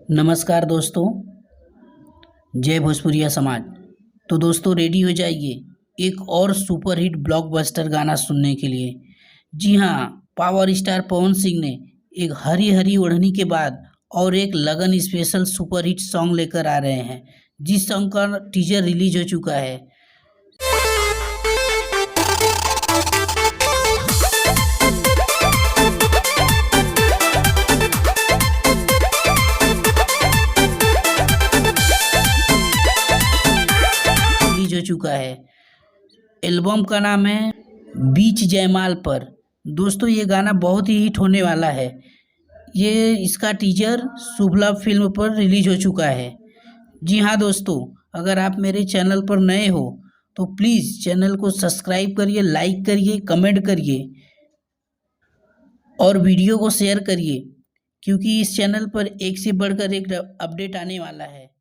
नमस्कार दोस्तों, जय भोजपुरिया समाज। तो दोस्तों रेडी हो जाइए एक और सुपरहिट ब्लॉकबस्टर गाना सुनने के लिए। जी हाँ, पावर स्टार पवन सिंह ने एक हरी हरी ओढ़नी के बाद और एक लगन स्पेशल सुपरहिट सॉन्ग लेकर आ रहे हैं, जिस सॉन्ग का टीजर रिलीज हो चुका है। रिलीज हो चुका है। एल्बम का नाम है बीच जयमाल पर। दोस्तों ये गाना बहुत ही हिट होने वाला है। ये इसका टीजर शुभ लाभ फिल्म पर रिलीज हो चुका है। जी हाँ दोस्तों, अगर आप मेरे चैनल पर नए हो तो प्लीज़ चैनल को सब्सक्राइब करिए, लाइक करिए, कमेंट करिए और वीडियो को शेयर करिए, क्योंकि इस चैनल पर एक से बढ़कर एक अपडेट आने वाला है।